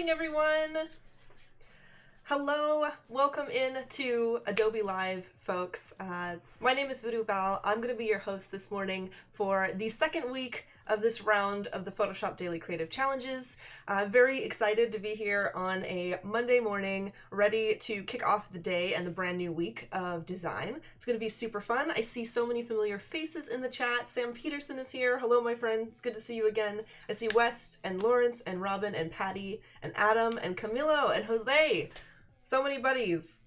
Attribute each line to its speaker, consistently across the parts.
Speaker 1: morning, everyone. Hello, welcome in to Adobe Live, folks. My name is Voodoo Val. I'm going to be your host this morning for the second week of this round of the Photoshop Daily Creative Challenges. Very excited to be here on a Monday morning, ready to kick off the day and the brand new week of design. It's going to be super fun. I see so many familiar faces in the chat. Sam Peterson is here. Hello, my friend. It's good to see you again. I see West and Lawrence and Robin and Patty and Adam and Camilo and Jose. So many buddies.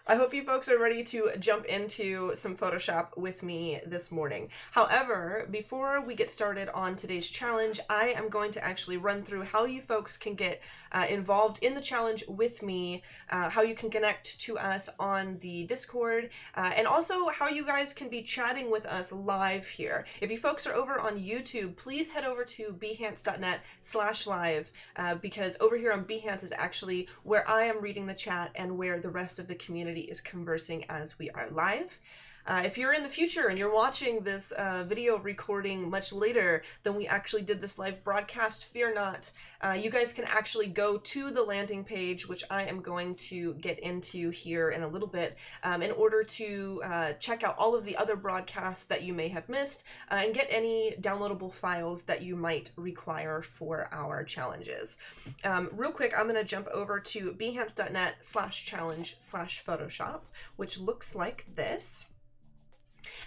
Speaker 1: I hope you folks are ready to jump into some Photoshop with me this morning. However, before we get started on today's challenge, I am going to actually run through how you folks can get involved in the challenge with me, how you can connect to us on the Discord, and also how you guys can be chatting with us live here. If you folks are over on YouTube, please head over to behance.net/live because over here on Behance is actually where I am reading the chat and where the rest of the community is conversing as we are live. If you're in the future and you're watching this video recording much later than we actually did this live broadcast, fear not. You guys can actually go to the landing page, which I am going to get into here in a little bit, in order to check out all of the other broadcasts that you may have missed and get any downloadable files that you might require for our challenges. Real quick, I'm going to jump over to behance.net/challenge/Photoshop, which looks like this.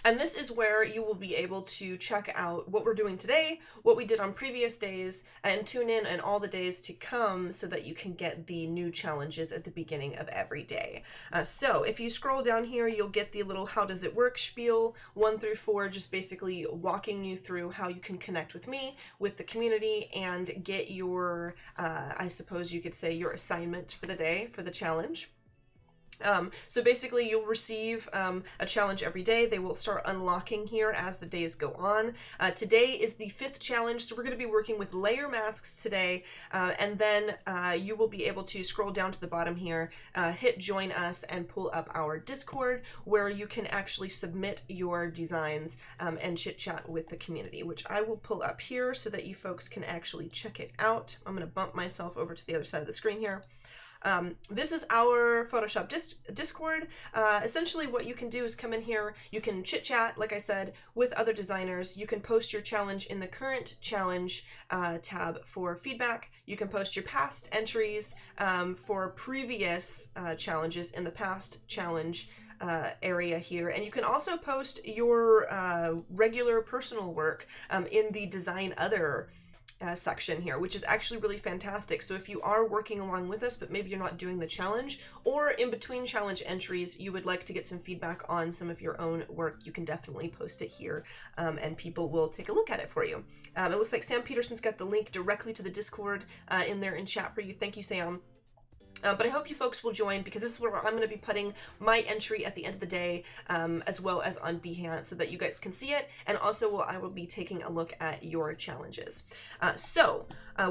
Speaker 1: And this is where you will be able to check out what we're doing today, what we did on previous days, and tune in on all the days to come so that you can get the new challenges at the beginning of every day. So if you scroll down here, you'll get the little how does it work spiel 1 through 4, just basically walking you through how you can connect with me, with the community, and get your, I suppose you could say, your assignment for the day, for the challenge. So basically you'll receive a challenge every day. They will start unlocking here as the days go on. Today is the 5th challenge, so we're going to be working with layer masks today, and then you will be able to scroll down to the bottom here, hit join us, and pull up our Discord where you can actually submit your designs and chit chat with the community, which I will pull up here so that you folks can actually check it out. I'm going to bump myself over to the other side of the screen here. This is our Photoshop Discord. Essentially what you can do is come in here, you can chit chat, like I said, with other designers. You can post your challenge in the current challenge tab for feedback. You can post your past entries for previous challenges in the past challenge area here, and you can also post your regular personal work in the design other section here, which is actually really fantastic. So if you are working along with us, but maybe you're not doing the challenge, or in between challenge entries, you would like to get some feedback on some of your own work, you can definitely post it here, and people will take a look at it for you. It looks like Sam Peterson's got the link directly to the Discord in there in chat for you. Thank you, Sam. But I hope you folks will join because this is where I'm going to be putting my entry at the end of the day, as well as on Behance, so that you guys can see it, and also I will be taking a look at your challenges.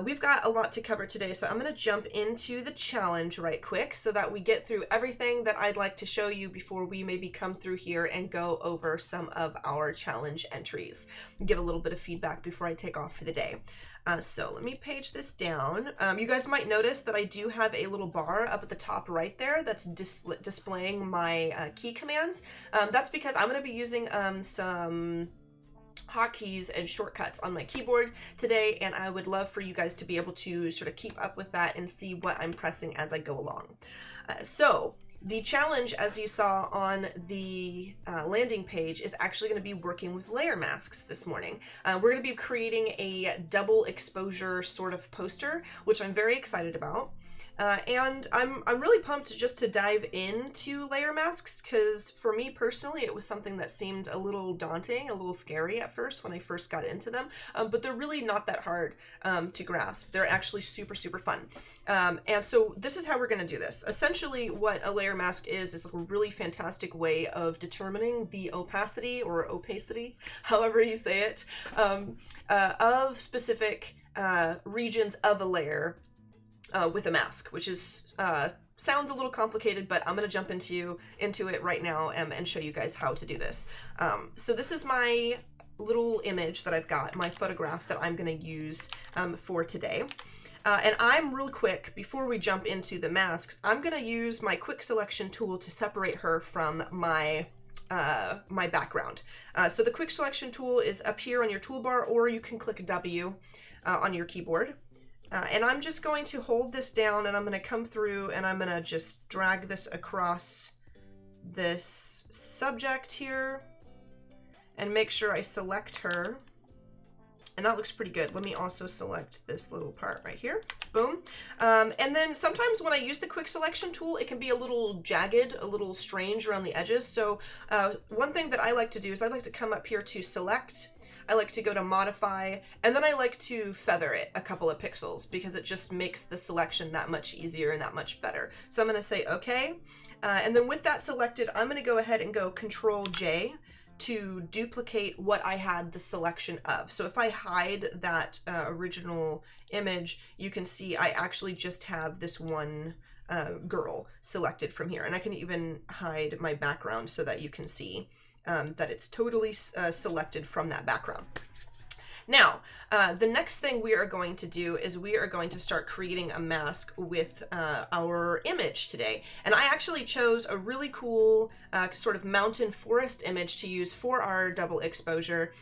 Speaker 1: We've got a lot to cover today, so I'm going to jump into the challenge right quick so that we get through everything that I'd like to show you before we maybe come through here and go over some of our challenge entries. Give a little bit of feedback before I take off for the day. So let me page this down. You guys might notice that I do have a little bar up at the top right there that's displaying my key commands. That's because I'm going to be using some hotkeys and shortcuts on my keyboard today, and I would love for you guys to be able to sort of keep up with that and see what I'm pressing as I go along. The challenge, as you saw on the landing page, is actually going to be working with layer masks this morning. We're going to be creating a double exposure sort of poster, which I'm very excited about. And I'm really pumped just to dive into layer masks, because for me personally, it was something that seemed a little daunting, a little scary at first when I first got into them, but they're really not that hard to grasp. They're actually super, super fun. And so this is how we're going to do this. Essentially, what a layer mask is a really fantastic way of determining the opacity or opacity, however you say it, of specific regions of a layer with a mask, which is sounds a little complicated, but I'm going to jump into it right now and show you guys how to do this. So this is my little image that I've got, my photograph that I'm going to use for today. And I'm real quick, before we jump into the masks, I'm gonna use my quick selection tool to separate her from my my background. So the quick selection tool is up here on your toolbar, or you can click W on your keyboard. And I'm just going to hold this down, and I'm going to come through and I'm going to just drag this across this subject here and make sure I select her. And that looks pretty good. Let me also select this little part right here. Boom. And then sometimes when I use the quick selection tool, it can be a little jagged, a little strange around the edges. So one thing that I like to do is I like to come up here to select. I like to go to modify, and then I like to feather it a couple of pixels because it just makes the selection that much easier and that much better. So I'm going to say okay. And then with that selected, I'm going to go ahead and go Control J to duplicate what I had the selection of. So if I hide that original image, you can see I actually just have this one girl selected from here. And I can even hide my background so that you can see that it's totally selected from that background. Now, the next thing we are going to do is we are going to start creating a mask with our image today. And I actually chose a really cool sort of mountain forest image to use for our double exposure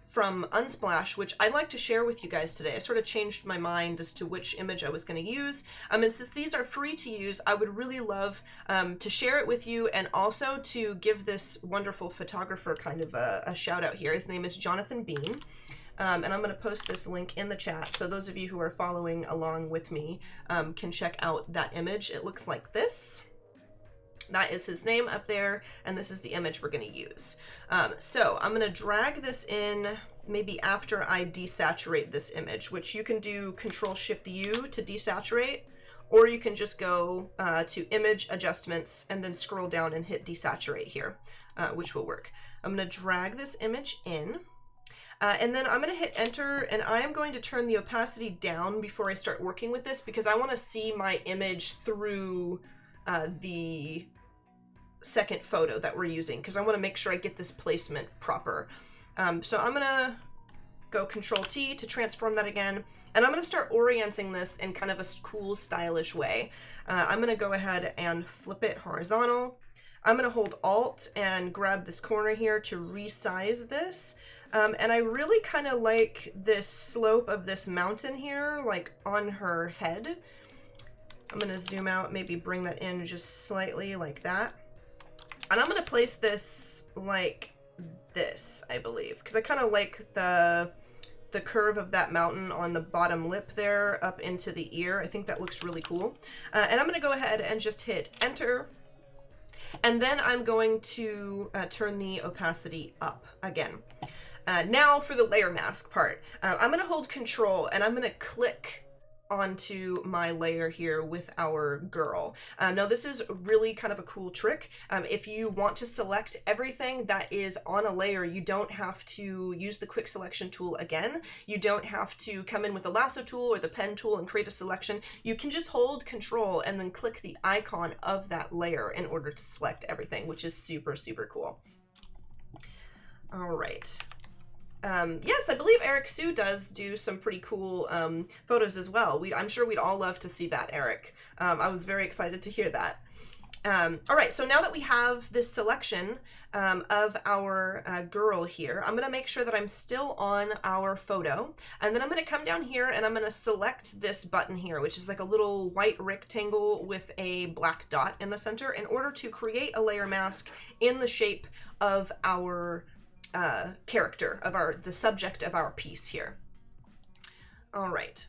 Speaker 1: from Unsplash, which I'd like to share with you guys today. I sort of changed my mind as to which image I was going to use. And since these are free to use, I would really love to share it with you, and also to give this wonderful photographer kind of a shout out here. His name is Jonathan Bean. And I'm going to post this link in the chat, so those of you who are following along with me can check out that image. It looks like this. That is his name up there, and this is the image we're going to use. So I'm going to drag this in maybe after I desaturate this image, which you can do Control-Shift-U to desaturate, or you can just go to Image Adjustments and then scroll down and hit Desaturate here, which will work. I'm going to drag this image in. And then I'm going to hit enter, and I am going to turn the opacity down before I start working with this because I want to see my image through the second photo that we're using, because I want to make sure I get this placement proper. So I'm going to go Control T to transform that again, and I'm going to start orienting this in kind of a cool, stylish way. I'm going to go ahead and flip it horizontal. I'm going to hold Alt and grab this corner here to resize this. And I really kind of like this slope of this mountain here, like on her head. I'm going to zoom out, maybe bring that in just slightly like that. And I'm going to place this like this, I believe, because I kind of like the curve of that mountain on the bottom lip there up into the ear. I think that looks really cool. And I'm going to go ahead and just hit enter. And then I'm going to turn the opacity up again. Now for the layer mask part, I'm going to hold Control and I'm going to click onto my layer here with our girl. Now this is really kind of a cool trick. If you want to select everything that is on a layer, you don't have to use the quick selection tool again. You don't have to come in with the lasso tool or the pen tool and create a selection. You can just hold Control and then click the icon of that layer in order to select everything, which is super, super cool. All right. Yes, I believe Eric Sue does do some pretty cool photos as well. I'm sure we'd all love to see that, Eric. I was very excited to hear that. All right, so now that we have this selection of our girl here, I'm going to make sure that I'm still on our photo. And then I'm going to come down here and I'm going to select this button here, which is like a little white rectangle with a black dot in the center, in order to create a layer mask in the shape of our character, of the subject of our piece here. All right.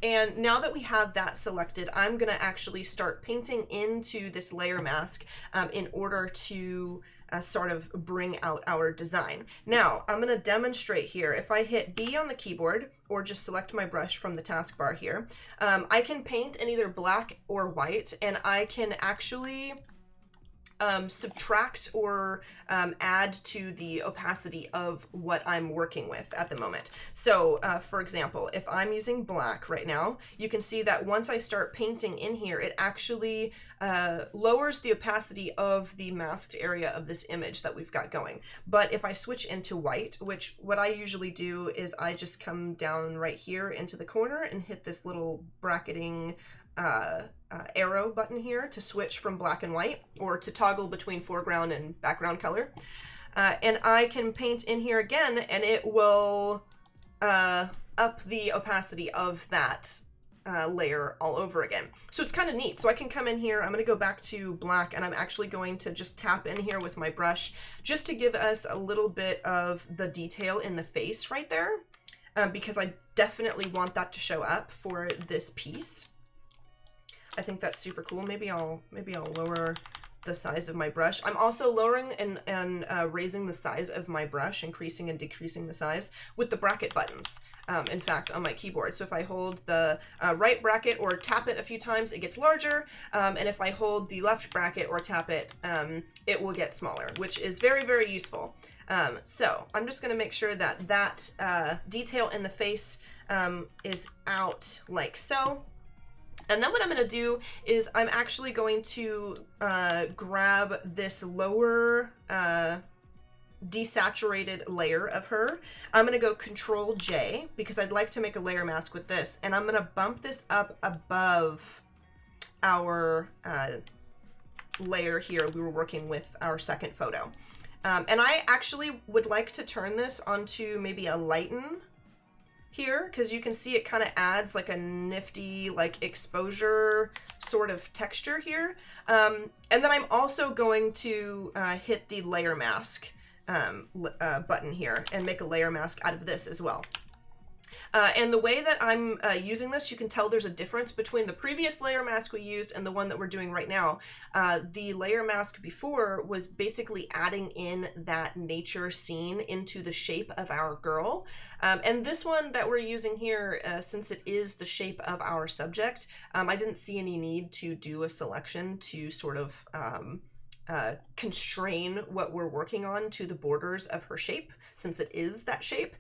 Speaker 1: And now that we have that selected, I'm going to actually start painting into this layer mask in order to sort of bring out our design. Now, I'm going to demonstrate here. If I hit B on the keyboard or just select my brush from the taskbar here, I can paint in either black or white, and I can actually subtract or add to the opacity of what I'm working with at the moment. So for example, if I'm using black right now, you can see that once I start painting in here, it actually lowers the opacity of the masked area of this image that we've got going. But if I switch into white, which what I usually do is I just come down right here into the corner and hit this little bracketing arrow button here to switch from black and white, or to toggle between foreground and background color. And I can paint in here again, and it will up the opacity of that layer all over again. So it's kind of neat. So I can come in here, I'm going to go back to black, and I'm actually going to just tap in here with my brush just to give us a little bit of the detail in the face right there, because I definitely want that to show up for this piece. I think that's super cool. Maybe I'll lower the size of my brush. I'm also lowering and raising the size of my brush, increasing and decreasing the size with the bracket buttons. In fact, on my keyboard. So if I hold the right bracket or tap it a few times, it gets larger. And if I hold the left bracket or tap it, it will get smaller, which is very, very useful. So I'm just going to make sure that that detail in the face is out like so. And then what I'm going to do is I'm actually going to grab this lower desaturated layer of her. I'm going to go Control J because I'd like to make a layer mask with this. And I'm going to bump this up above our layer here we were working with our second photo. And I actually would like to turn this onto maybe a lighten here, because you can see it kind of adds like a nifty like exposure sort of texture here. And then I'm also going to hit the layer mask button here and make a layer mask out of this as well. And the way that I'm using this, you can tell there's a difference between the previous layer mask we used and the one that we're doing right now. The layer mask before was basically adding in that nature scene into the shape of our girl. And this one that we're using here, since it is the shape of our subject, I didn't see any need to do a selection to sort of constrain what we're working on to the borders of her shape, since it is that shape.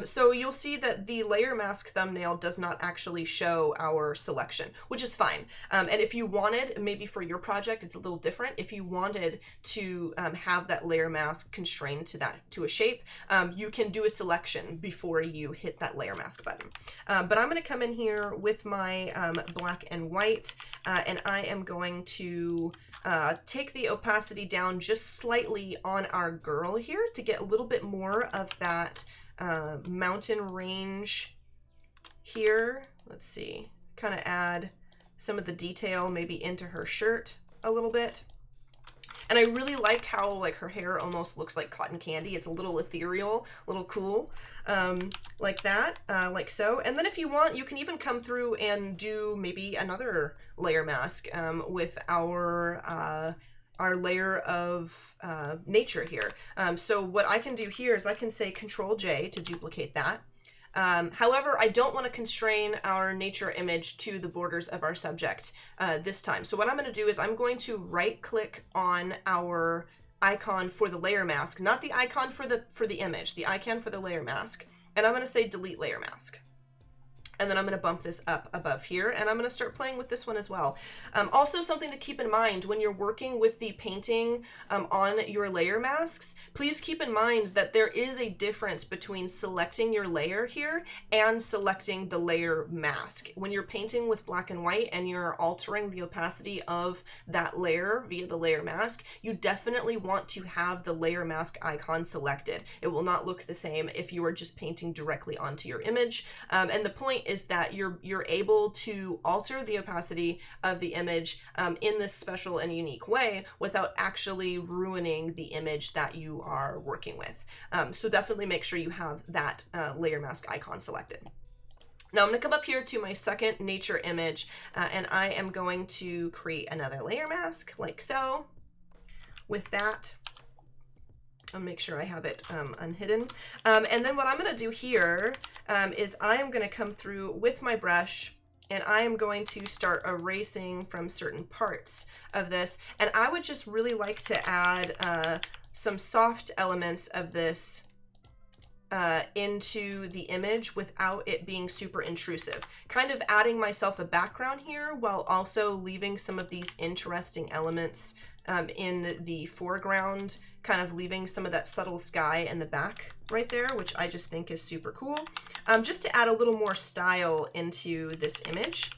Speaker 1: So you'll see that the layer mask thumbnail does not actually show our selection, which is fine. And if you wanted, maybe for your project it's a little different, if you wanted to have that layer mask constrained to a shape, you can do a selection before you hit that layer mask button. But I'm going to come in here with my black and white, and I am going to take the opacity down just slightly on our girl here to get a little bit more of that mountain range here. Let's see, kind of add some of the detail maybe into her shirt a little bit. And I really like how like her hair almost looks like cotton candy. It's a little ethereal, a little cool, like that, like so. And then if you want, you can even come through and do maybe another layer mask with our layer of nature here. So what I can do here is I can say Control J to duplicate that. However, I don't want to constrain our nature image to the borders of our subject this time. So what I'm going to do is I'm going to right click on our icon for the layer mask, not the icon for the image, the icon for the layer mask. And I'm going to say delete layer mask. And then I'm going to bump this up above here, and I'm going to start playing with this one as well. Also, something to keep in mind when you're working with the painting on your layer masks, please keep in mind that there is a difference between selecting your layer here and selecting the layer mask. When you're painting with black and white and you're altering the opacity of that layer via the layer mask, you definitely want to have the layer mask icon selected. It will not look the same if you are just painting directly onto your image. And the point is that you're able to alter the opacity of the image in this special and unique way without actually ruining the image that you are working with. So definitely make sure you have that layer mask icon selected. Now I'm going to come up here to my second nature image, and I am going to create another layer mask like so. With that, I'll make sure I have it unhidden. And then what I'm going to do here is I am going to come through with my brush and I am going to start erasing from certain parts of this. And I would just really like to add some soft elements of this into the image without it being super intrusive. Kind of adding myself a background here while also leaving some of these interesting elements in the foreground, kind of leaving some of that subtle sky in the back right there, which I just think is super cool. Just to add a little more style into this image,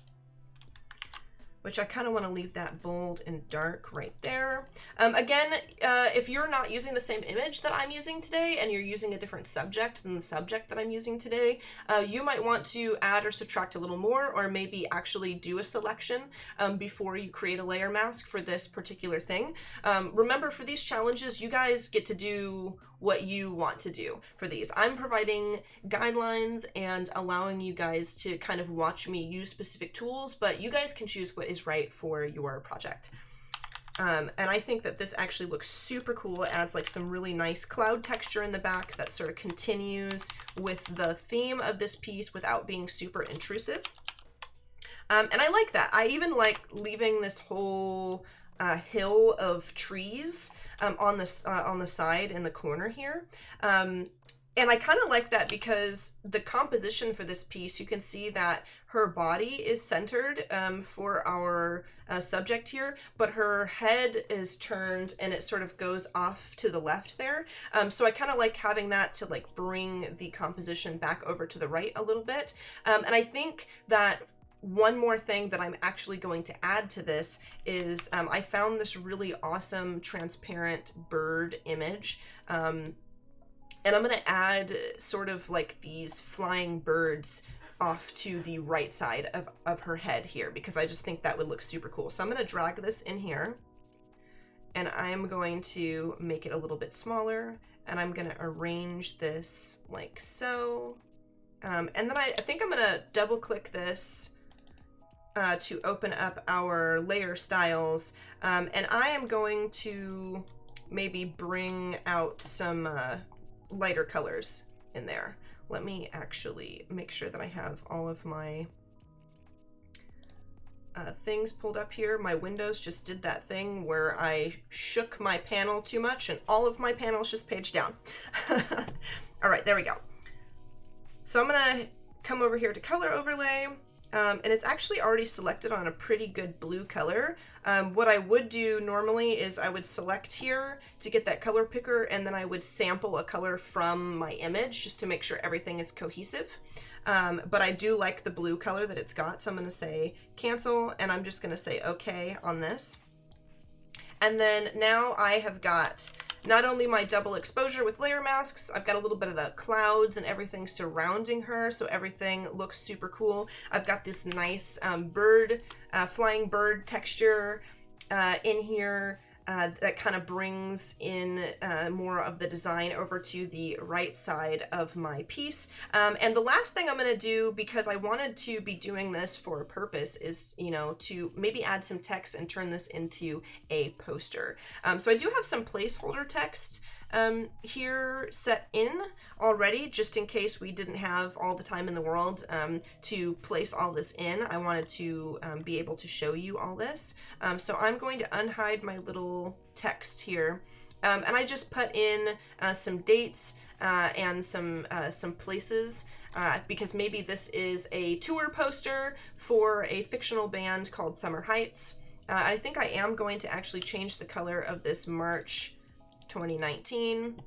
Speaker 1: which I kind of want to leave that bold and dark right there. Again, if you're not using the same image that I'm using today and you're using a different subject than the subject that I'm using today, you might want to add or subtract a little more, or maybe actually do a selection before you create a layer mask for this particular thing. Remember, for these challenges, you guys get to do what you want to do for these. I'm providing guidelines and allowing you guys to kind of watch me use specific tools, but you guys can choose what is right for your project. And I think that this actually looks super cool. It adds like some really nice cloud texture in the back that sort of continues with the theme of this piece without being super intrusive. And I like that. I even like leaving this whole hill of trees on the side in the corner here. And I kind of like that because the composition for this piece, you can see that her body is centered for our subject here, but her head is turned and it sort of goes off to the left there. So I kind of like having that to like bring the composition back over to the right a little bit. And I think that one more thing that I'm actually going to add to this is I found this really awesome transparent bird image. And I'm going to add sort of like these flying birds off to the right side of her head here, because I just think that would look super cool. So I'm going to drag this in here, and I'm going to make it a little bit smaller, and I'm going to arrange this like so. And then I think I'm going to double click this to open up our layer styles. And I am going to maybe bring out some lighter colors in there. Let me actually make sure that I have all of my things pulled up here. My Windows just did that thing where I shook my panel too much and all of my panels just paged down. All right, there we go. So I'm gonna come over here to color overlay. And it's actually already selected on a pretty good blue color. What I would do normally is I would select here to get that color picker, and then I would sample a color from my image just to make sure everything is cohesive. But I do like the blue color that it's got, so I'm gonna say cancel, and I'm just gonna say okay on this. And then now I have got not only my double exposure with layer masks, I've got a little bit of the clouds and everything surrounding her, so everything looks super cool. I've got this nice flying bird texture in here that kind of brings in more of the design over to the right side of my piece. And the last thing I'm going to do, because I wanted to be doing this for a purpose, is, you know, to maybe add some text and turn this into a poster. So I do have some placeholder text here set in already, just in case we didn't have all the time in the world to place all this in. I wanted to be able to show you all this. So I'm going to unhide my little text here, and I just put in some dates and some places, because maybe this is a tour poster for a fictional band called Summer Heights. I think I am going to actually change the color of this March 2019.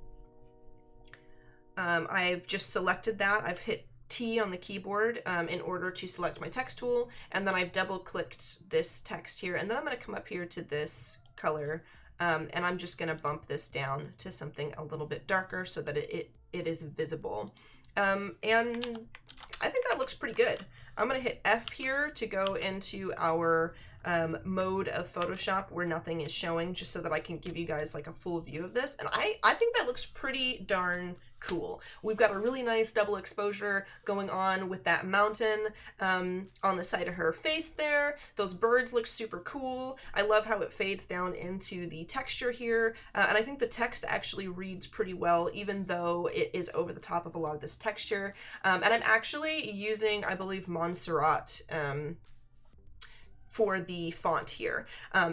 Speaker 1: I've just selected that. I've hit T on the keyboard in order to select my text tool, and then I've double clicked this text here, and then I'm going to come up here to this color, and I'm just going to bump this down to something a little bit darker so that it is visible. And I think that looks pretty good. I'm going to hit F here to go into our mode of Photoshop where nothing is showing, just so that I can give you guys like a full view of this. And I think that looks pretty darn cool. We've got a really nice double exposure going on with that mountain on the side of her face there. Those birds look super cool. I love how it fades down into the texture here. And I think the text actually reads pretty well, even though it is over the top of a lot of this texture. And I'm actually using, I believe, Montserrat for the font here.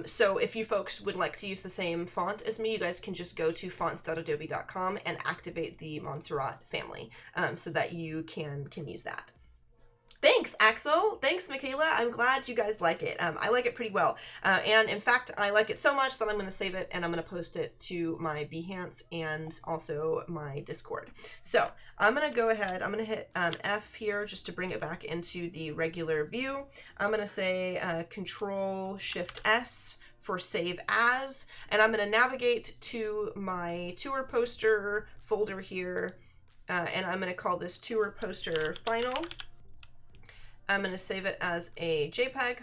Speaker 1: So if you folks would like to use the same font as me, you guys can just go to fonts.adobe.com and activate the Montserrat family so that you can use that. Thanks, Axel. Thanks, Michaela. I'm glad you guys like it. I like it pretty well. And in fact, I like it so much that I'm going to save it and I'm going to post it to my Behance and also my Discord. So I'm going to go ahead. I'm going to hit F here just to bring it back into the regular view. I'm going to say Control-Shift-S for save as, and I'm going to navigate to my tour poster folder here, and I'm going to call this tour poster final. I'm going to save it as a JPEG.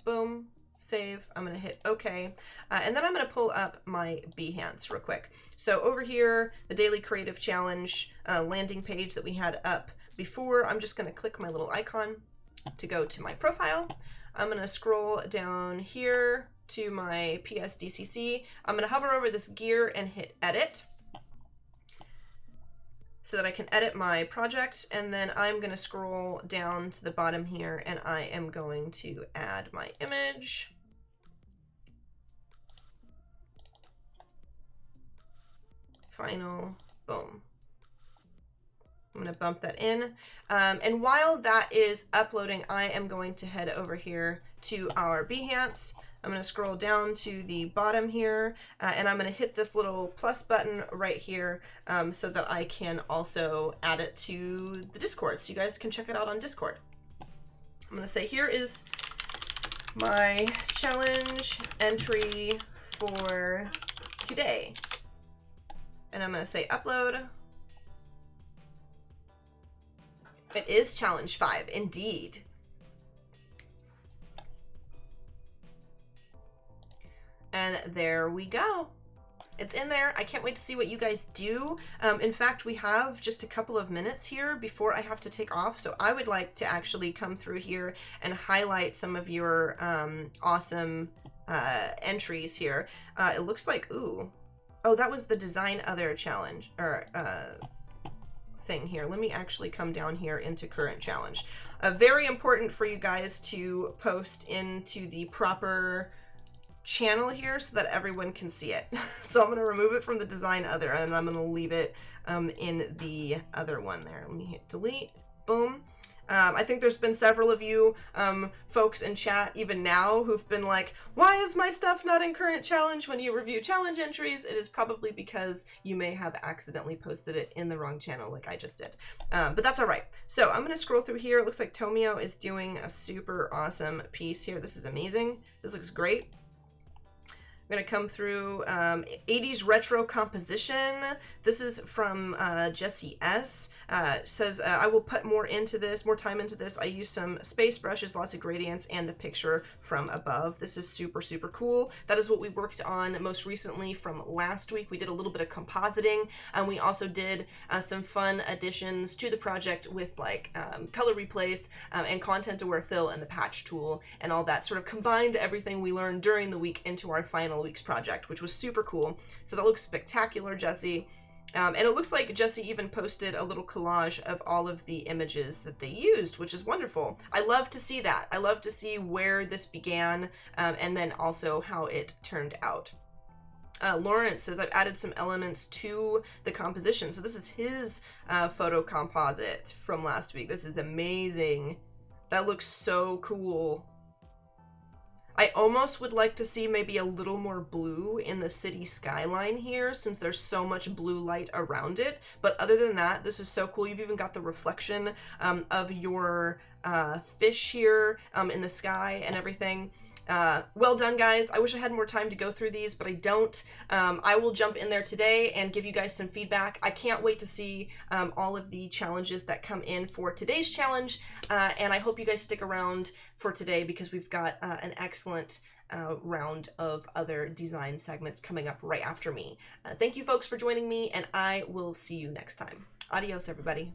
Speaker 1: Boom, save. I'm going to hit OK. And then I'm going to pull up my Behance real quick. So over here, the Daily Creative Challenge landing page that we had up before, I'm just going to click my little icon to go to my profile. I'm going to scroll down here to my PSDCC. I'm going to hover over this gear and hit Edit, so that I can edit my project, and then I'm going to scroll down to the bottom here and I am going to add my image. Final, boom. I'm going to bump that in. And while that is uploading, I am going to head over here to our Behance. I'm going to scroll down to the bottom here, and I'm going to hit this little plus button right here so that I can also add it to the Discord, so you guys can check it out on Discord. I'm going to say, here is my challenge entry for today. And I'm going to say upload. It is challenge 5, indeed. And there we go. It's in there. I can't wait to see what you guys do. In fact, we have just a couple of minutes here before I have to take off. So I would like to actually come through here and highlight some of your awesome entries here. It looks like, ooh. Oh, that was the design other challenge or thing here. Let me actually come down here into current challenge. Very important for you guys to post into the proper channel here so that everyone can see it. So I'm going to remove it from the design other, and I'm going to leave it in the other one there. Let me hit delete. Boom. I think there's been several of you folks in chat even now who've been like, why is my stuff not in current challenge when you review challenge entries? It is probably because you may have accidentally posted it in the wrong channel like I just did. But that's all right. So I'm going to scroll through here. It looks like Tomio is doing a super awesome piece here. This is amazing. This looks great. I'm going to come through 80s retro composition. This is from Jessie S. Says, I will put more time into this. I use some space brushes, lots of gradients, and the picture from above. This is super, super cool. That is what we worked on most recently from last week. We did a little bit of compositing, and we also did some fun additions to the project with like color replace and content aware fill and the patch tool and all that. Sort of combined everything we learned during the week into our final week's project, which was super cool. So that looks spectacular, Jessie. And it looks like Jessie even posted a little collage of all of the images that they used, which is wonderful. I love to see that. I love to see where this began and then also how it turned out. Lawrence says, I've added some elements to the composition. So this is his photo composite from last week. This is amazing. That looks so cool. I almost would like to see maybe a little more blue in the city skyline here, since there's so much blue light around it. But other than that, this is so cool. You've even got the reflection of your fish here in the sky and everything. Well done, guys. I wish I had more time to go through these, but I don't. I will jump in there today and give you guys some feedback. I can't wait to see all of the challenges that come in for today's challenge, and I hope you guys stick around for today because we've got an excellent round of other design segments coming up right after me. Thank you folks for joining me, and I will see you next time. Adios, everybody.